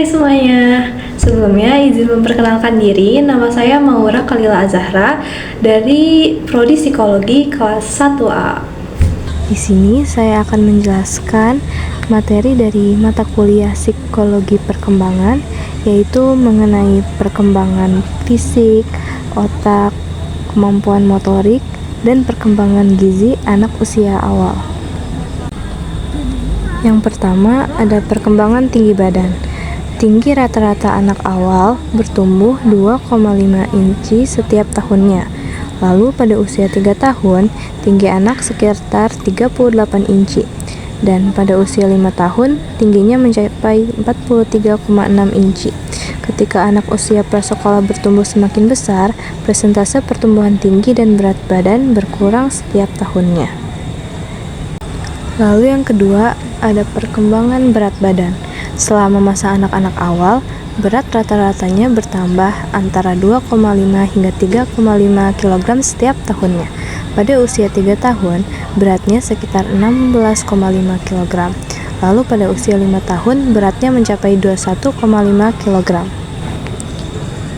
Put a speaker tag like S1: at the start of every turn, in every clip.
S1: Hai semuanya, sebelumnya izin memperkenalkan diri, nama saya Maura Khalila Azahra dari Prodi Psikologi kelas 1A. Di sini saya akan menjelaskan materi dari mata kuliah Psikologi Perkembangan, yaitu mengenai perkembangan fisik, otak, kemampuan motorik, dan perkembangan gizi anak usia awal. Yang pertama ada perkembangan tinggi badan. Tinggi rata-rata anak awal bertumbuh 2,5 inci setiap tahunnya. Lalu pada usia 3 tahun, tinggi anak sekitar 38 inci. Dan pada usia 5 tahun, tingginya mencapai 43,6 inci. Ketika anak usia prasekolah bertumbuh semakin besar, persentase pertumbuhan tinggi dan berat badan berkurang setiap tahunnya. Lalu yang kedua, ada perkembangan berat badan. Selama masa anak-anak awal, berat rata-ratanya bertambah antara 2,5 hingga 3,5 kg setiap tahunnya. Pada usia 3 tahun, beratnya sekitar 16,5 kg. Lalu pada usia 5 tahun, beratnya mencapai 21,5 kg.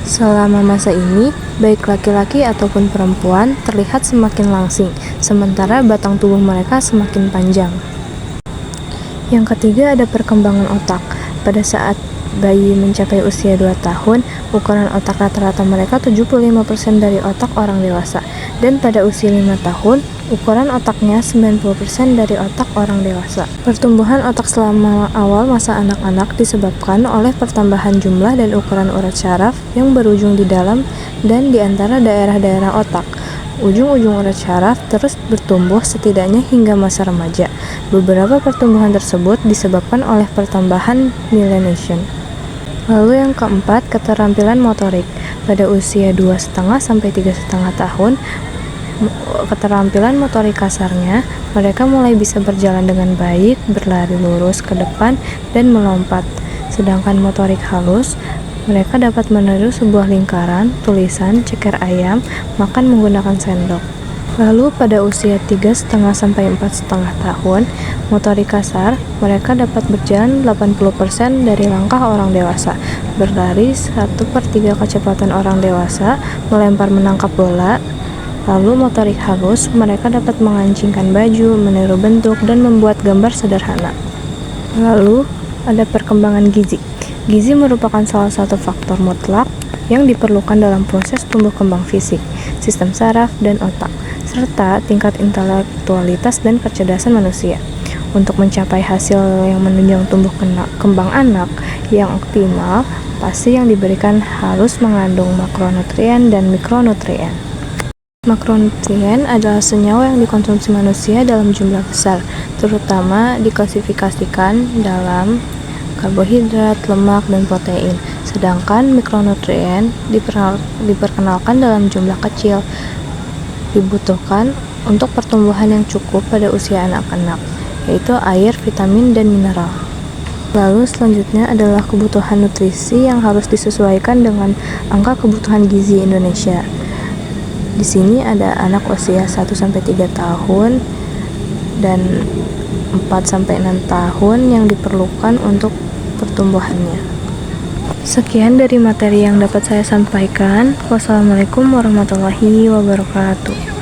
S1: Selama masa ini, baik laki-laki ataupun perempuan terlihat semakin langsing, sementara batang tubuh mereka semakin panjang. Yang ketiga ada perkembangan otak. Pada saat bayi mencapai usia 2 tahun, ukuran otak rata-rata mereka 75% dari otak orang dewasa. Dan pada usia 5 tahun, ukuran otaknya 90% dari otak orang dewasa. Pertumbuhan otak selama awal masa anak-anak disebabkan oleh pertambahan jumlah dan ukuran urat syaraf yang berujung di dalam dan di antara daerah-daerah otak. Ujung-ujung urat syaraf terus bertumbuh setidaknya hingga masa remaja. Beberapa pertumbuhan tersebut disebabkan oleh pertambahan myelination. Lalu yang keempat, keterampilan motorik. Pada usia 2,5 sampai 3,5 tahun, keterampilan motorik kasarnya, mereka mulai bisa berjalan dengan baik, berlari lurus ke depan, dan melompat. Sedangkan motorik halus, mereka dapat meniru sebuah lingkaran, tulisan, ceker ayam, makan menggunakan sendok. Lalu pada usia 3,5 sampai 4,5 tahun, motorik kasar, mereka dapat berjalan 80% dari langkah orang dewasa, berlari 1/3 kecepatan orang dewasa, melempar menangkap bola. Lalu motorik halus, mereka dapat mengancingkan baju, meniru bentuk, dan membuat gambar sederhana. Lalu ada perkembangan gizi. Gizi merupakan salah satu faktor mutlak yang diperlukan dalam proses tumbuh kembang fisik, sistem saraf, dan otak, serta tingkat intelektualitas dan kecerdasan manusia. Untuk mencapai hasil yang menunjang tumbuh kembang anak yang optimal, pasti yang diberikan harus mengandung makronutrien dan mikronutrien. Makronutrien adalah senyawa yang dikonsumsi manusia dalam jumlah besar, terutama diklasifikasikan dalam karbohidrat, lemak, dan protein. Sedangkan mikronutrien diperkenalkan dalam jumlah kecil, dibutuhkan untuk pertumbuhan yang cukup pada usia anak-anak, yaitu air, vitamin, dan mineral. Lalu selanjutnya adalah kebutuhan nutrisi yang harus disesuaikan dengan angka kebutuhan gizi Indonesia. Di sini ada anak usia 1-3 tahun dan 4-6 tahun yang diperlukan untuk pertumbuhannya. Sekian dari materi yang dapat saya sampaikan. Wassalamualaikum warahmatullahi wabarakatuh.